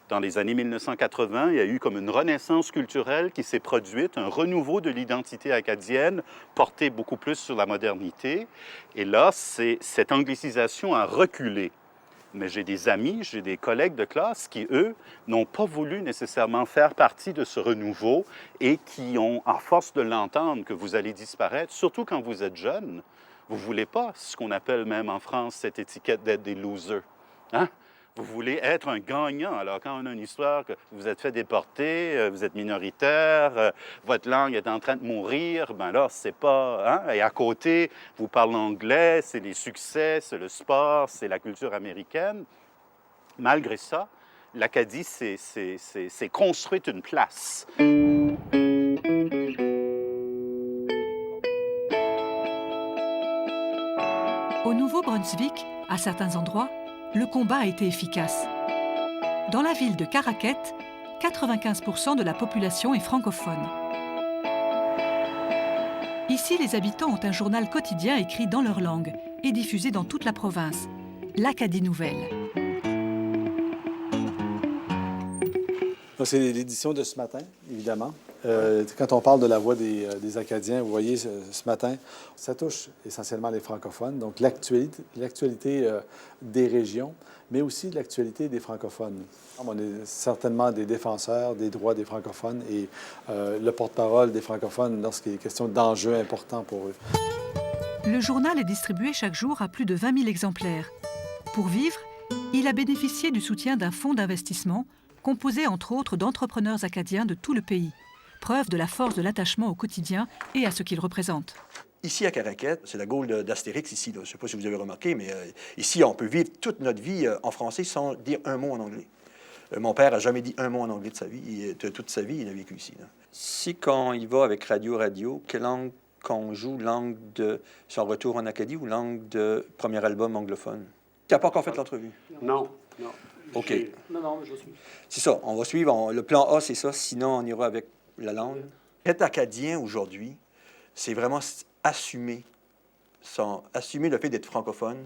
Dans les années 1980, il y a eu comme une renaissance culturelle qui s'est produite, un renouveau de l'identité acadienne porté beaucoup plus sur la modernité. Et là, cette anglicisation a reculé. Mais j'ai des amis, j'ai des collègues de classe qui, eux, n'ont pas voulu nécessairement faire partie de ce renouveau et qui ont, à force de l'entendre, que vous allez disparaître, surtout quand vous êtes jeune, vous ne voulez pas ce qu'on appelle même en France cette étiquette d'être des losers. Hein? Vous voulez être un gagnant. Alors, quand on a une histoire que vous êtes fait déporter, vous êtes minoritaire, votre langue est en train de mourir, bien là, c'est pas... Hein? Et à côté, vous parlez anglais, c'est les succès, c'est le sport, c'est la culture américaine. Malgré ça, l'Acadie s'est construite une place. Au Nouveau-Brunswick, à certains endroits, le combat a été efficace. Dans la ville de Caraquet, 95% de la population est francophone. Ici, les habitants ont un journal quotidien écrit dans leur langue et diffusé dans toute la province, l'Acadie Nouvelle. C'est l'édition de ce matin, évidemment. Quand on parle de la voix des Acadiens, vous voyez, ce matin, ça touche essentiellement les francophones. Donc, l'actualité des régions, mais aussi l'actualité des francophones. On est certainement des défenseurs des droits des francophones et le porte-parole des francophones lorsqu'il est question d'enjeux importants pour eux. Le journal est distribué chaque jour à plus de 20 000 exemplaires. Pour vivre, il a bénéficié du soutien d'un fonds d'investissement composé entre autres d'entrepreneurs acadiens de tout le pays. Preuve de la force de l'attachement au quotidien et à ce qu'il représente. Ici, à Caraquet, c'est la Gaule d'Astérix, ici. Là. Je ne sais pas si vous avez remarqué, mais ici, on peut vivre toute notre vie en français sans dire un mot en anglais. Mon père n'a jamais dit un mot en anglais de sa vie. Toute sa vie, il a vécu ici. Là. Si, quand il va avec Radio, quelle langue qu'on joue, langue de son retour en Acadie ou langue de premier album anglophone? Tu n'as pas encore fait l'entrevue? Non. OK. Non, mais je suis. C'est ça, on va suivre. Le plan A, c'est ça. Sinon, on ira avec la langue. Être acadien aujourd'hui, c'est vraiment assumer le fait d'être francophone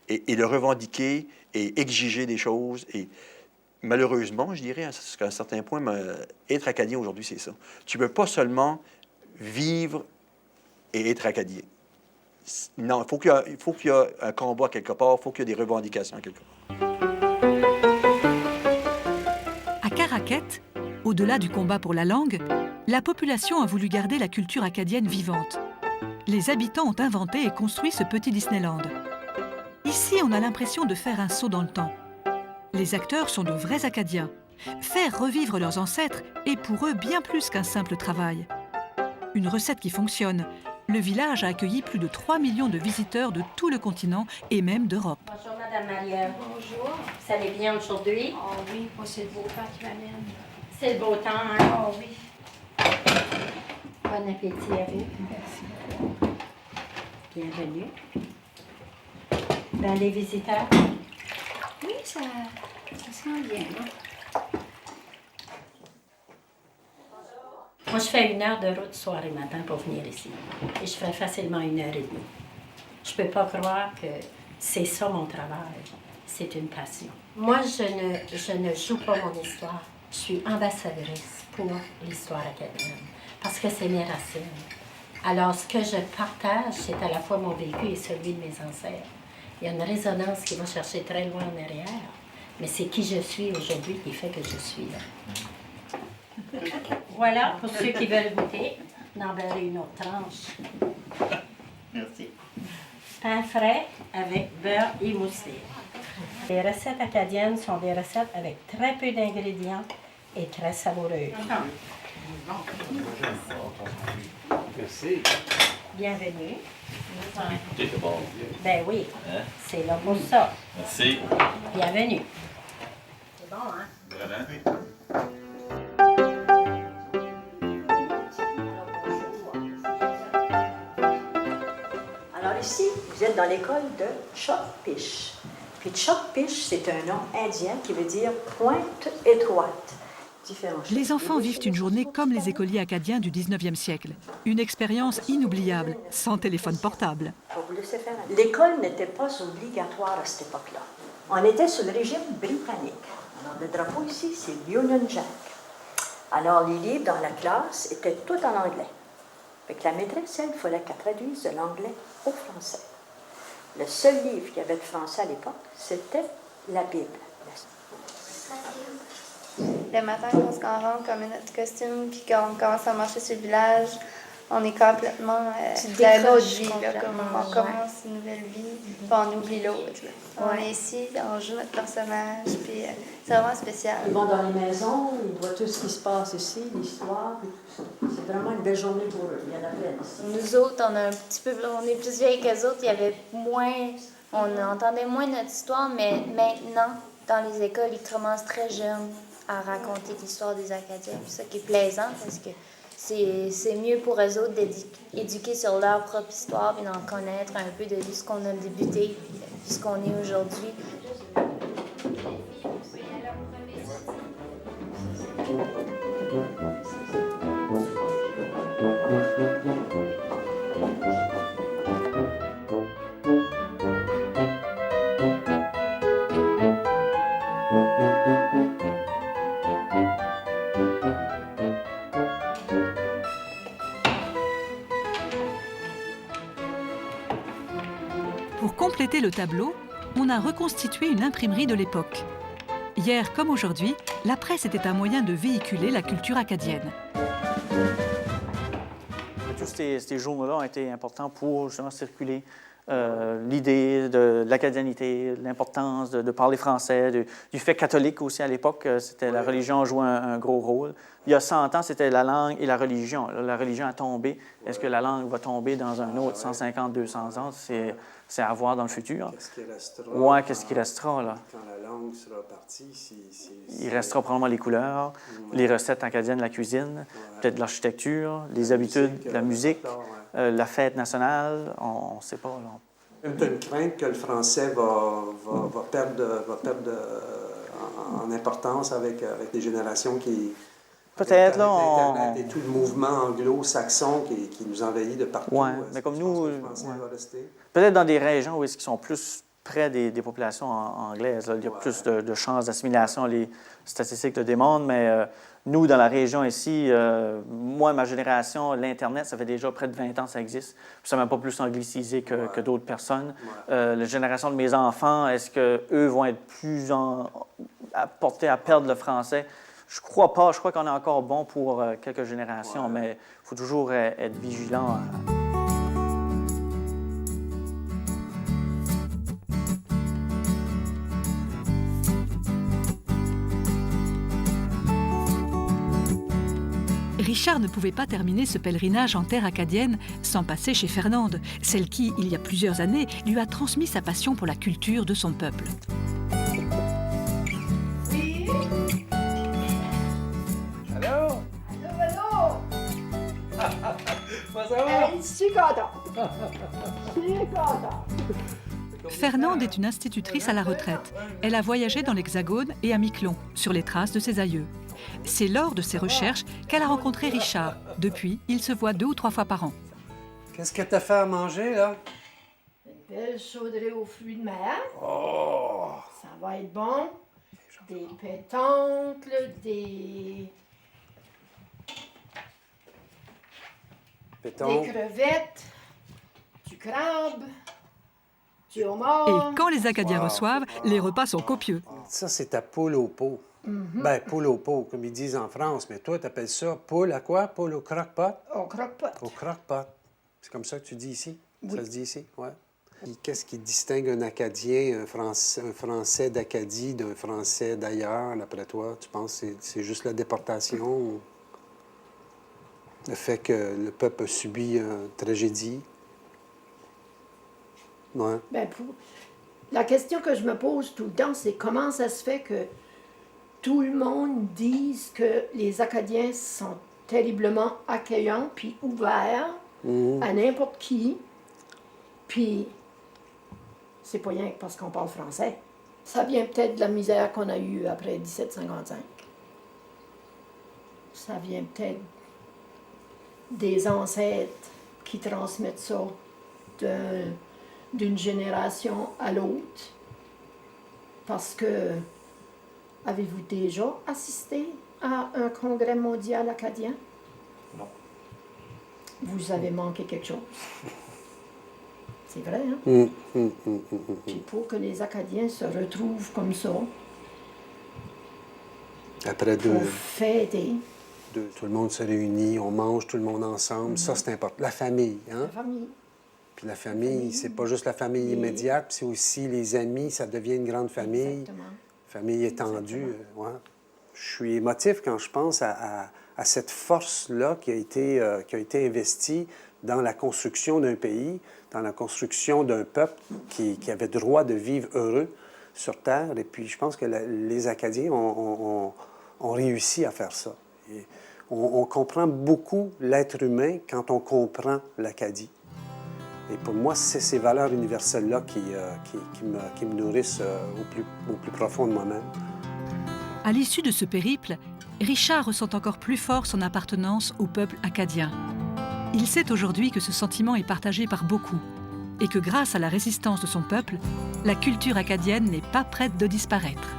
et le revendiquer et exiger des choses. Et malheureusement, je dirais, à un certain point, être acadien aujourd'hui, c'est ça. Tu ne peux pas seulement vivre et être acadien. Non, il faut qu'il y ait un combat quelque part, il faut qu'il y ait des revendications quelque part. À Caraquet, au-delà du combat pour la langue, la population a voulu garder la culture acadienne vivante. Les habitants ont inventé et construit ce petit Disneyland. Ici, on a l'impression de faire un saut dans le temps. Les acteurs sont de vrais Acadiens. Faire revivre leurs ancêtres est pour eux bien plus qu'un simple travail. Une recette qui fonctionne. Le village a accueilli plus de 3 millions de visiteurs de tout le continent et même d'Europe. Bonjour, Madame Maria. Bonjour. Vous allez bien aujourd'hui? Oh oui, moi, c'est le beau temps qui m'amène. C'est le beau temps, hein? Oh oui. Bon appétit à vous. Merci. Bienvenue. Ben, les visiteurs? Oui, ça sent bien, là. Moi, je fais 1 heure de route soir et matin pour venir ici. Et je fais facilement 1h30. Je peux pas croire que c'est ça mon travail. C'est une passion. Moi, je ne joue pas mon histoire. Je suis ambassadrice pour l'histoire acadienne. Parce que c'est mes racines. Alors, ce que je partage, c'est à la fois mon vécu et celui de mes ancêtres. Il y a une résonance qui va chercher très loin en arrière. Mais c'est qui je suis aujourd'hui qui fait que je suis là. Voilà, pour ceux qui veulent goûter, d'en beurrer une autre tranche. Merci. Pain frais avec beurre émoussé. Les recettes acadiennes sont des recettes avec très peu d'ingrédients et très savoureuses. Merci. Bienvenue. C'est bon. Ben oui, Hein? c'est là pour ça. Merci. Bienvenue. C'est bon, hein? Vraiment? Alors ici, vous êtes dans l'école de Chokpish. Puis Chokpish, c'est un nom indien qui veut dire pointe étroite. Les enfants vivent une journée comme les écoliers acadiens du 19e siècle. Une expérience inoubliable, sans téléphone portable. Je vais vous laisser faire. L'école n'était pas obligatoire à cette époque-là. On était sous le régime britannique. Alors, le drapeau ici, c'est l'Union Jack. Alors, les livres dans la classe étaient tous en anglais. Avec la maîtresse, elle, il fallait qu'elle traduise de l'anglais au français. Le seul livre qu'il y avait de français à l'époque, c'était la Bible. Le matin, on se rentre comme notre costume, puis qu'on commence à marcher sur le village, on est complètement Tu dans l'autre décroches vie, là, comme complètement, on commence une nouvelle vie, puis on oublie l'autre. là. On est ici, on joue notre personnage, puis c'est vraiment spécial. Ils vont dans les maisons, ils voient tout ce qui se passe ici, l'histoire, et tout ça. C'est vraiment une belle journée pour eux. Il y en a plein ici. Nous autres, on est plus vieilles qu'eux autres, il y avait moins, on entendait moins notre histoire, mais maintenant, dans les écoles, ils commencent très jeunes à raconter l'histoire des Acadiens. Puis ça qui est plaisant, parce que c'est mieux pour eux autres d'éduquer sur leur propre histoire et d'en connaître un peu de ce qu'on a débuté puis ce qu'on est aujourd'hui. Pour compléter le tableau, on a reconstitué une imprimerie de l'époque. Hier comme aujourd'hui, la presse était un moyen de véhiculer la culture acadienne. Tous ces journaux-là ont été importants pour justement circuler l'idée de l'acadianité, l'importance de parler français, du fait catholique aussi à l'époque, c'était la religion jouait un gros rôle. Il y a 100 ans, c'était la langue et la religion. La religion a tombé. Est-ce que la langue va tomber dans un autre 150, 200 ans? C'est à voir dans le futur. Qu'est-ce qui restera? Oui, qu'est-ce qui restera, là? Quand la langue sera partie, Il restera probablement les couleurs, les recettes acadiennes, la cuisine, peut-être l'architecture, les habitudes, la musique, la fête nationale, on ne sait pas. Tu as une crainte que le français va perdre en importance avec les générations qui... Peut-être, là, Internet et tout le mouvement anglo-saxon qui nous envahit de partout. Oui, mais comme nous... Le français va rester? Peut-être dans des régions où ils sont plus près des populations anglaises. Là, il y a plus de chances d'assimilation, les statistiques le démontrent, mais nous, dans la région ici, moi, ma génération, l'Internet, ça fait déjà près de 20 ans que ça existe. Puis ça ne m'a pas plus anglicisé que d'autres personnes. La génération de mes enfants, est-ce qu'eux vont être plus portés à perdre le français? Je crois pas. Je crois qu'on est encore bon pour quelques générations, mais il faut toujours être vigilant. Richard ne pouvait pas terminer ce pèlerinage en terre acadienne sans passer chez Fernande, celle qui, il y a plusieurs années, lui a transmis sa passion pour la culture de son peuple. Oui. Allô? Allô? Ça va? Je suis content. Je suis content. Fernande est une institutrice à la retraite. Elle a voyagé dans l'Hexagone et à Miquelon, sur les traces de ses aïeux. C'est lors de ses recherches qu'elle a rencontré Richard. Depuis, ils se voient 2 ou 3 fois par an. Qu'est-ce que t'as fait à manger, là? Une belle chaudrée aux fruits de mer. Oh! Ça va être bon. Des pétoncles, des crevettes, du crabe, du homard. Et quand les Acadiens reçoivent, les repas sont copieux. Ça, c'est ta poule au pot. Ben, poule au pot, comme ils disent en France. Mais toi, tu appelles ça poule à quoi? Poule au croque-pot? Au croque-pot. Au croque-pot. C'est comme ça que tu dis ici? Oui. Ça se dit ici? Oui. Qu'est-ce qui distingue un Acadien, un Français d'Acadie d'un Français d'ailleurs, d'après toi? Tu penses que c'est juste la déportation ou le fait que le peuple a subi une tragédie? Ouais. Ben, la question que je me pose tout le temps, c'est comment ça se fait que tout le monde dise que les Acadiens sont terriblement accueillants puis ouverts à n'importe qui, puis c'est pas rien que parce qu'on parle français. Ça vient peut-être de la misère qu'on a eue après 1755. Ça vient peut-être des ancêtres qui transmettent ça d'une génération à l'autre. Parce que, avez-vous déjà assisté à un congrès mondial acadien? Non. Vous avez manqué quelque chose. C'est vrai, hein? Puis pour que les Acadiens se retrouvent comme ça, après pour fêter, Tout le monde se réunit, on mange tout le monde ensemble. Ça, c'est important. La famille, hein? La famille. Puis la famille, c'est pas juste la famille immédiate, c'est aussi les amis, ça devient une grande famille. Exactement. Famille étendue, ouais. Je suis émotif quand je pense à cette force-là qui a été investie dans la construction d'un pays, dans la construction d'un peuple qui avait droit de vivre heureux sur Terre. Et puis, je pense que les Acadiens ont réussi à faire ça. Et on comprend beaucoup l'être humain quand on comprend l'Acadie. Et pour moi, c'est ces valeurs universelles-là qui me nourrissent au plus profond de moi-même. À l'issue de ce périple, Richard ressent encore plus fort son appartenance au peuple acadien. Il sait aujourd'hui que ce sentiment est partagé par beaucoup et que grâce à la résistance de son peuple, la culture acadienne n'est pas prête de disparaître.